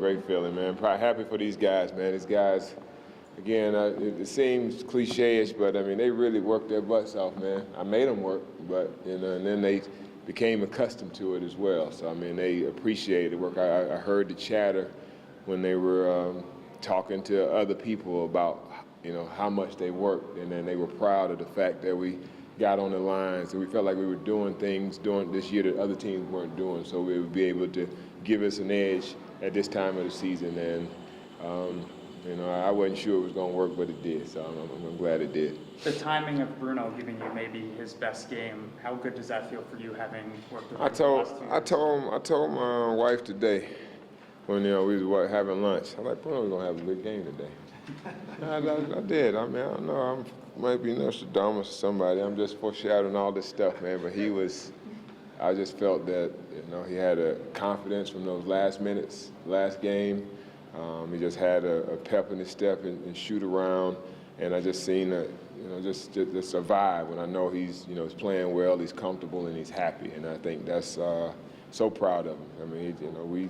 great feeling, man. Probably happy for these guys, man. These guys, again, it seems cliche-ish, but, I mean, they really worked their butts off, man. I made them work, but, you know, and then they became accustomed to it as well. So, I mean, they appreciated the work. I heard the chatter when they were talking to other people about, you know, how much they worked, and then they were proud of the fact that we got on the lines, and we felt like we were doing things during this year that other teams weren't doing, so we would be able to give us an edge at this time of the season. And you know, I wasn't sure it was going to work, but it did, so I'm glad it did. The timing of Bruno giving you maybe his best game, how good does that feel for you, having worked with him the last 2 years? I told my wife today when, you know, we was having lunch. I'm like, Bruno's going to have a good game today. I did. I mean, I don't know. I might be Nostradamus or somebody. I'm just foreshadowing all this stuff, man. But I just felt that, you know, he had a confidence from those last minutes, last game. He just had a pep in his step and shoot around. And I just seen a, you know, just a vibe when I know he's, you know, he's playing well, he's comfortable, and he's happy. And I think that's so proud of him. I mean, you know,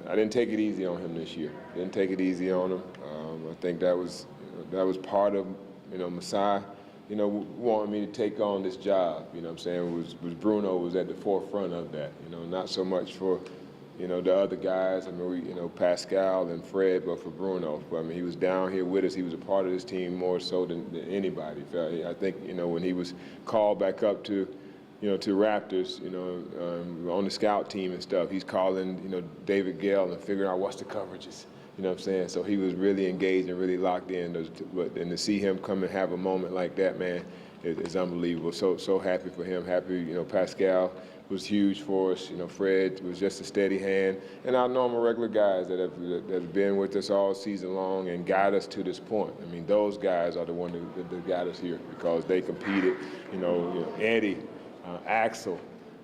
I didn't take it easy on him this year. Didn't take it easy on him. I think that was part of, you know, Masai, you know, wanting me to take on this job. You know what I'm saying? Was Bruno was at the forefront of that. You know, not so much for, you know, the other guys. I mean, you know, Pascal and Fred, but for Bruno. But, I mean, he was down here with us. He was a part of this team more so than anybody. I think, you know, when he was called back up to, you know, to Raptors, you know, on the scout team and stuff, he's calling, you know, David Gale and figuring out what's the coverages. You know what I'm saying? So he was really engaged and really locked in. And to see him come and have a moment like that, man, is unbelievable. So happy for him. Happy, you know, Pascal was huge for us. You know, Fred was just a steady hand. And our normal regular guys that have been with us all season long and got us to this point. I mean, those guys are the ones that got us here because they competed. You know Eddie, Axel,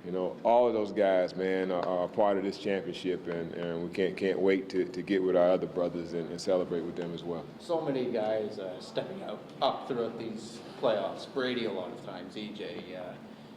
you know, all of those guys, man, are part of this championship, and we can't wait to get with our other brothers and celebrate with them as well. So many guys stepping up throughout these playoffs. Brady a lot of times, EJ,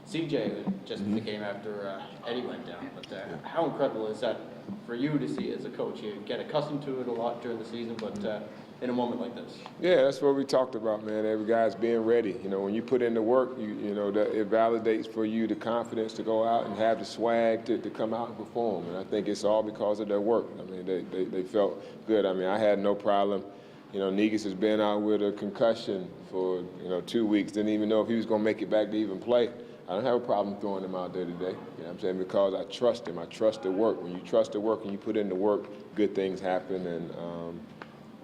CJ just the game after Eddie went down. But how incredible is that for you to see as a coach? You get accustomed to it a lot during the season, but in a moment like this. Yeah, that's what we talked about, man. Every guy's being ready. You know, when you put in the work, you know, that it validates for you the confidence to go out and have the swag to come out and perform. And I think it's all because of their work. I mean, they felt good. I mean, I had no problem. You know, Negus has been out with a concussion for, you know, 2 weeks. Didn't even know if he was going to make it back to even play. I don't have a problem throwing him out there today. You know what I'm saying? Because I trust him. I trust the work. When you trust the work and you put in the work, good things happen. And,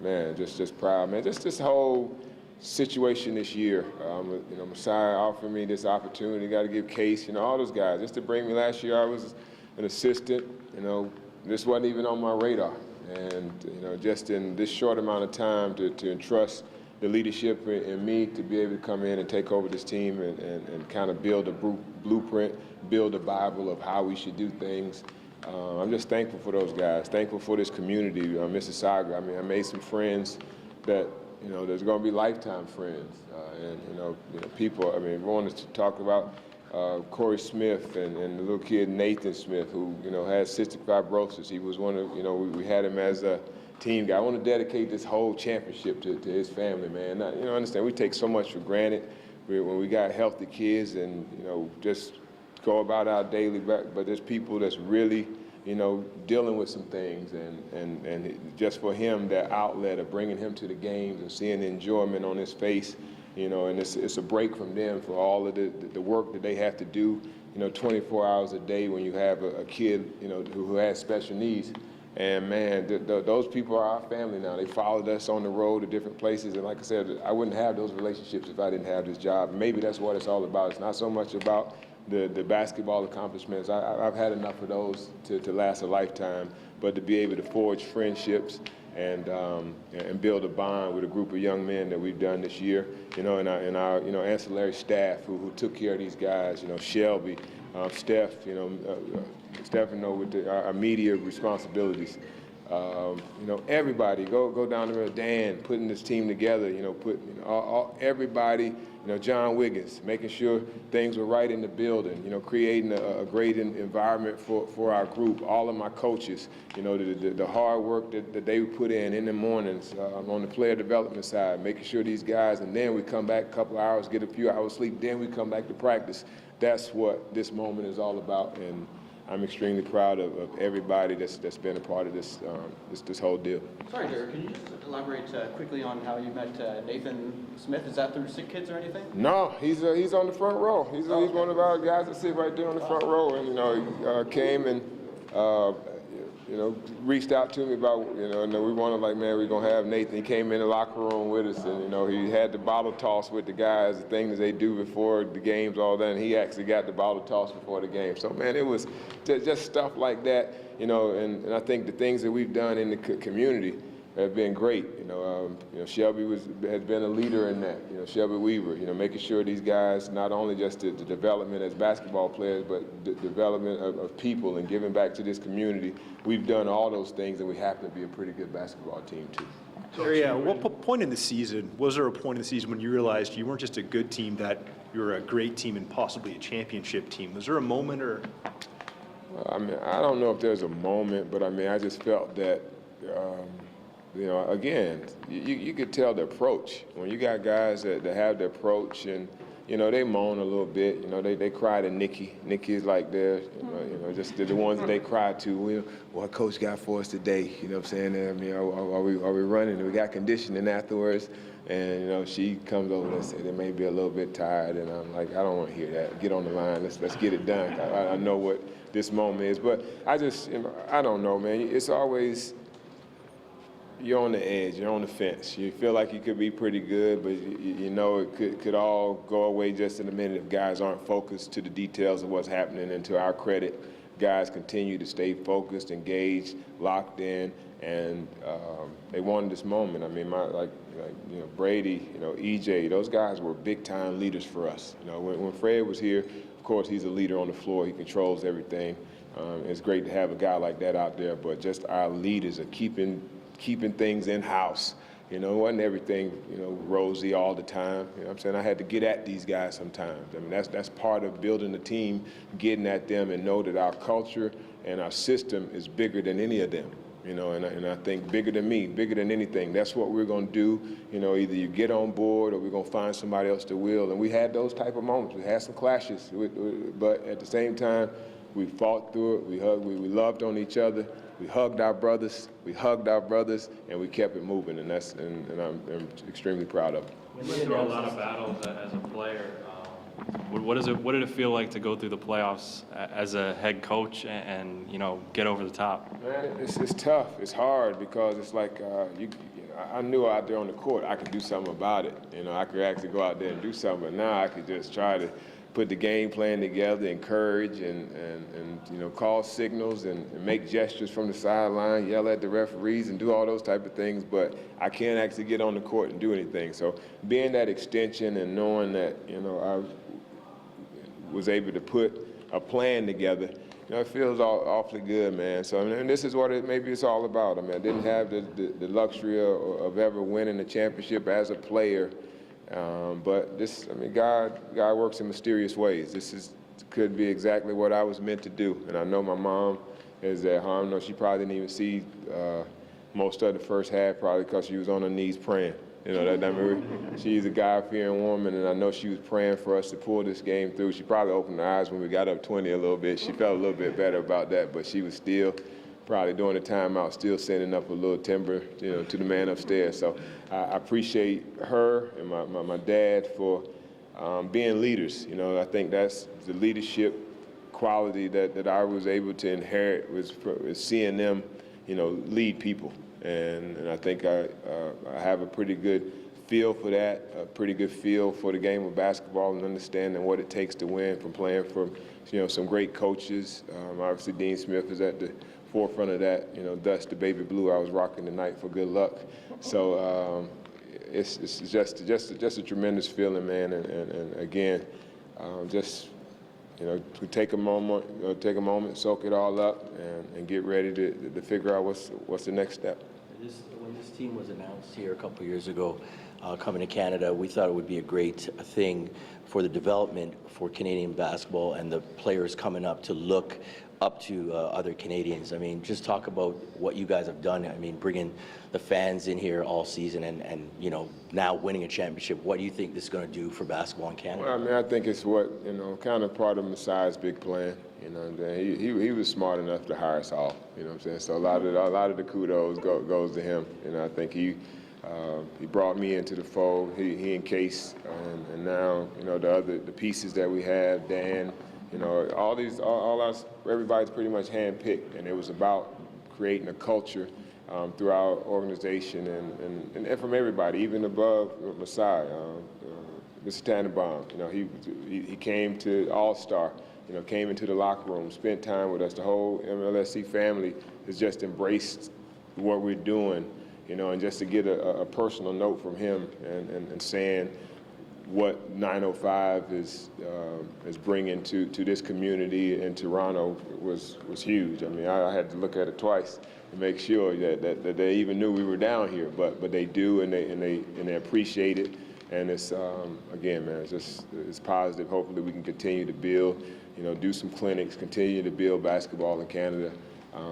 man, just proud, man. Just this whole situation this year. You know, Messiah offered me this opportunity. Got to give Case, you know, all those guys. Just to bring me last year, I was an assistant. You know, this wasn't even on my radar. And, you know, just in this short amount of time to entrust the leadership in me to be able to come in and take over this team and kind of build a blueprint, build a Bible of how we should do things. I'm just thankful for those guys, thankful for this community, Mississauga. I mean, I made some friends that, you know, there's going to be lifetime friends. And, you know, people, I mean, we wanted to talk about Corey Smith and the little kid Nathan Smith, who, you know, has cystic fibrosis. He was one of, you know, we had him as a team guy. I want to dedicate this whole championship to his family, man. Now, you know, understand, we take so much for granted when we got healthy kids and, you know, just go about our daily, but there's people that's really, you know, dealing with some things, and just for him, that outlet of bringing him to the games and seeing the enjoyment on his face, you know, and it's a break from them for all of the work that they have to do, you know, 24 hours a day when you have a kid, you know, who has special needs. And, man, those people are our family now. They followed us on the road to different places. And like I said, I wouldn't have those relationships if I didn't have this job. Maybe that's what it's all about. It's not so much about the basketball accomplishments. I've had enough of those to last a lifetime. But to be able to forge friendships and build a bond with a group of young men that we've done this year, you know, and our you know, ancillary staff who took care of these guys, you know, Shelby, Steph, you know, Stefano with our media responsibilities. Everybody go down the road. Dan putting this team together. Everybody. John Wiggins making sure things were right in the building. Creating a great environment for our group. All of my coaches. The hard work that they put in the mornings on the player development side, making sure these guys. And then we come back a couple hours, get a few hours sleep. Then we come back to practice. That's what this moment is all about. And I'm extremely proud of everybody that's been a part of this whole deal. Sorry, Derek, can you just elaborate quickly on how you met Nathan Smith? Is that through Sick Kids or anything? No, he's on the front row. He's one of our guys that sit right there on the front row, and he came and reached out to me about and we wanted we're gonna have Nathan. He came in the locker room with us, and he had the bottle toss with the guys, the things they do before the games, all that. And he actually got the bottle toss before the game. So man, it was just stuff like that, and I think the things that we've done in the community have been great. Shelby has been a leader in that. Shelby Weaver, making sure these guys, not only just the development as basketball players, but the development of people and giving back to this community. We've done all those things, and we happen to be a pretty good basketball team too. Jerry, what point in the season, was there a point in the season when you realized you weren't just a good team, that you were a great team and possibly a championship team? Was there a moment or? I don't know if there's a moment, but I just felt that, again, you could tell the approach. When you got guys that have the approach and, they moan a little bit. They cry to Nikki. Nikki's like they're, just the ones that they cry to. What coach got for us today? You know what I'm saying? Are we running? We got conditioning afterwards. And, she comes over and says, they may be a little bit tired. And I'm like, I don't want to hear that. Get on the line. Let's get it done. I know what this moment is. But I just, I don't know, man. It's always, you're on the edge, you're on the fence. You feel like you could be pretty good, but it could all go away just in a minute if guys aren't focused to the details of what's happening. And to our credit, guys continue to stay focused, engaged, locked in, and they wanted this moment. Brady, EJ, those guys were big-time leaders for us. When Fred was here, of course, he's a leader on the floor. He controls everything. It's great to have a guy like that out there, but just our leaders are keeping things in-house. It wasn't everything, rosy all the time. I'm saying? I had to get at these guys sometimes. That's part of building a team, getting at them and know that our culture and our system is bigger than any of them. And I think bigger than me, bigger than anything. That's what we're going to do. Either you get on board or we're going to find somebody else that will. And we had those type of moments. We had some clashes, but at the same time, we fought through it. We loved on each other. We hugged our brothers, and we kept it moving, and I'm extremely proud of it. You went through a lot of battles as a player. What did it feel like to go through the playoffs as a head coach and get over the top? Man, it's tough. It's hard because it's like I knew out there on the court I could do something about it. I could actually go out there and do something, but now I could just try to put the game plan together, encourage and call signals and make gestures from the sideline, yell at the referees and do all those type of things, but I can't actually get on the court and do anything. So being that extension and knowing that, I was able to put a plan together, it feels awfully good, man. So and this is what maybe it's all about. I didn't have the luxury of ever winning a championship as a player. But this, God works in mysterious ways. This could be exactly what I was meant to do. And I know my mom is at home. I know she probably didn't even see most of the first half, probably because she was on her knees praying. She's a God-fearing woman, and I know she was praying for us to pull this game through. She probably opened her eyes when we got up 20 a little bit. She felt a little bit better about that, but she was still probably during the timeout, still sending up a little timber, to the man upstairs. So I appreciate her and my dad for being leaders. I think that's the leadership quality that I was able to inherit was seeing them, lead people. And I think I have a pretty good feel for that, a pretty good feel for the game of basketball and understanding what it takes to win from playing for, some great coaches. Obviously, Dean Smith is at the forefront of that. Thus the baby blue I was rocking tonight for good luck. So it's just a tremendous feeling, man. And again, just we take a moment, soak it all up, and get ready to figure out what's the next step. When this team was announced here a couple years ago, coming to Canada, we thought it would be a great thing for the development for Canadian basketball and the players coming up to look up to other Canadians. I mean, just talk about what you guys have done. I mean, bringing the fans in here all season and now winning a championship. What do you think this is going to do for basketball in Canada? Well, I mean, I think it's what, kind of part of Masai's big plan. He was smart enough to hire us all. You know what I'm saying? So a lot of the kudos goes to him. I think he brought me into the fold. He and Case, and now the pieces that we have, Dan. Everybody's pretty much handpicked, and it was about creating a culture through our organization and from everybody, even above Masai, Mr. Tannenbaum. He came to All-Star, came into the locker room, spent time with us. The whole MLSC family has just embraced what we're doing, and just to get a personal note from him and saying what 905 is bringing to this community in Toronto was huge. I mean, I had to look at it twice to make sure that they even knew we were down here, but they do, and they appreciate it. And it's again, man, it's positive. Hopefully, we can continue to build, do some clinics, continue to build basketball in Canada.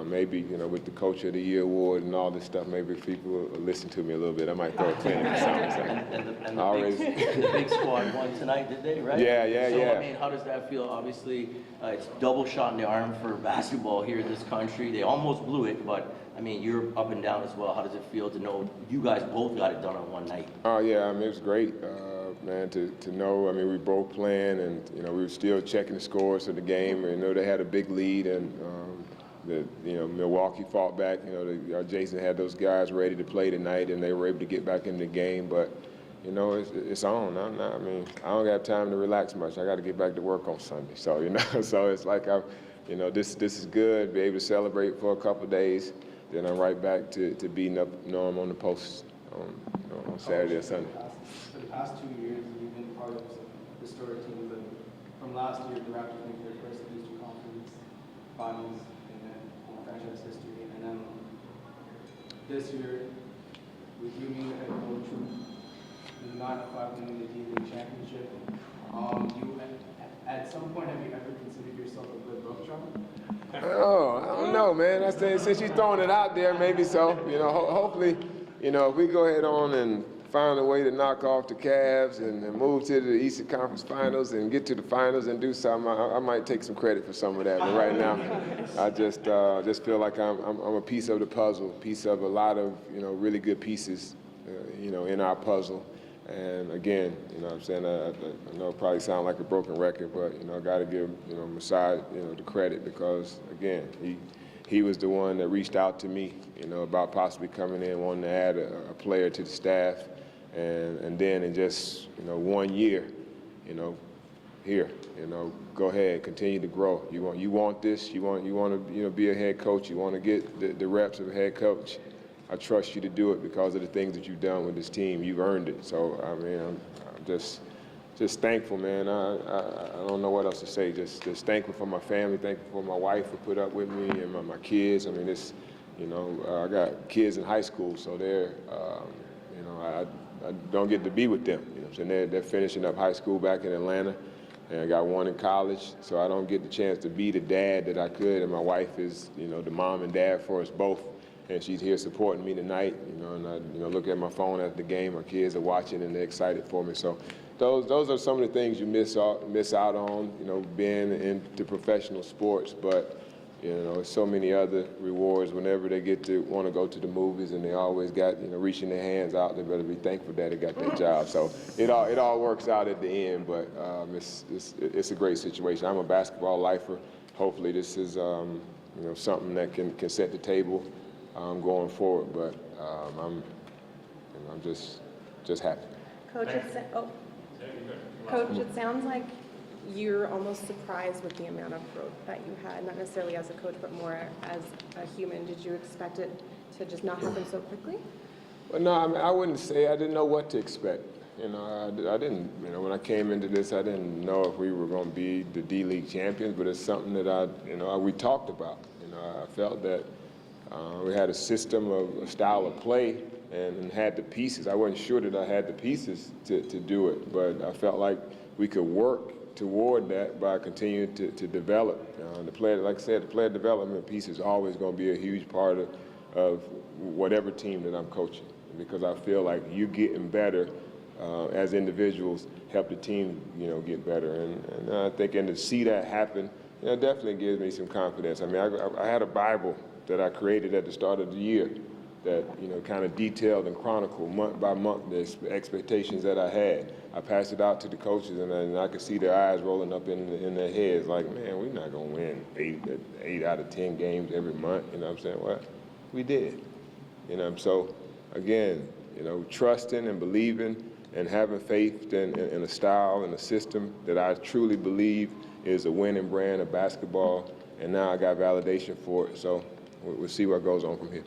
Maybe, with the Coach of the Year award and all this stuff, maybe if people will listen to me a little bit, I might throw a clinic or something. And the big squad won tonight, did they, right? Yeah. So, I mean, how does that feel? Obviously, it's double shot in the arm for basketball here in this country. They almost blew it, but, I mean, you're up and down as well. How does it feel to know you guys both got it done on one night? Oh, yeah, I mean, it was great, man, to know. I mean, we both playing, and, we were still checking the scores of the game. I know they had a big lead, and Milwaukee fought back. Jason had those guys ready to play tonight, and they were able to get back in the game. But it's on. I don't have time to relax much. I got to get back to work on Sunday. So so it's like this is good. Be able to celebrate for a couple of days. Then I'm right back to beating up Norm on the post on Saturday or Sunday. For the past 2 years, you've been part of some historic teams. And from last year, the Raptors made their first Eastern Conference Finals in franchise history. And then this year, with you being the head coach, the 905 winning the D-League championship, at some point, have you ever considered yourself a good book job? Oh, I don't know, man. I say since you're throwing it out there, maybe so. Hopefully, if we go ahead on and find a way to knock off the Cavs and move to the Eastern Conference Finals and get to the finals and do something, I might take some credit for some of that. But right now, I just feel like I'm a piece of the puzzle, piece of a lot of really good pieces, in our puzzle. And again, what I'm saying, I know it probably sounds like a broken record, but I got to give Masai the credit, because again, he was the one that reached out to me about possibly coming in, wanting to add a player to the staff, and then in just 1 year, here, go ahead, continue to grow. You want this, you want to be a head coach, you want to get the reps of a head coach. I trust you to do it because of the things that you've done with this team. You've earned it. So, I mean, I'm just thankful, man. I don't know what else to say. Just thankful for my family, thankful for my wife who put up with me, and my kids. I mean, I got kids in high school, so they're, I don't get to be with them. So they're finishing up high school back in Atlanta, and I got one in college, so I don't get the chance to be the dad that I could. And my wife is, the mom and dad for us both. And she's here supporting me tonight, and I look at my phone after the game. My kids are watching, and they're excited for me. So those are some of the things you miss out on, being into professional sports. But, so many other rewards whenever they get to want to go to the movies, and they always got, reaching their hands out. They better be thankful that they got that job. So it all works out at the end, but it's a great situation. I'm a basketball lifer. Hopefully this is, something that can set the table going forward, but I'm just happy. Coach, Coach, it sounds like you're almost surprised with the amount of growth that you had, not necessarily as a coach, but more as a human. Did you expect it to just not happen so quickly? Well, no, I wouldn't say. I didn't know what to expect. You know, I didn't, you know, when I came into this, I didn't know if we were going to be the D-League champions, but it's something that we talked about. You know, I felt that we had a system a style of play and had the pieces. I wasn't sure that I had the pieces to do it, but I felt like we could work toward that by continuing to develop. The player, like I said, the player development piece is always going to be a huge part of whatever team that I'm coaching, because I feel like you getting better as individuals help the team, you know, get better. And I think, and to see that happen, you know, definitely gives me some confidence. I mean, I had a Bible that I created at the start of the year that, you know, kind of detailed and chronicled month by month the expectations that I had. I passed it out to the coaches, and I could see their eyes rolling up in their heads like, man, we're not going to win 8 out of 10 games every month. You know what I'm saying? Well, we did. You know, so, again, you know, trusting and believing and having faith in a style and a system that I truly believe is a winning brand of basketball, and now I got validation for it. So we'll see what goes on from here.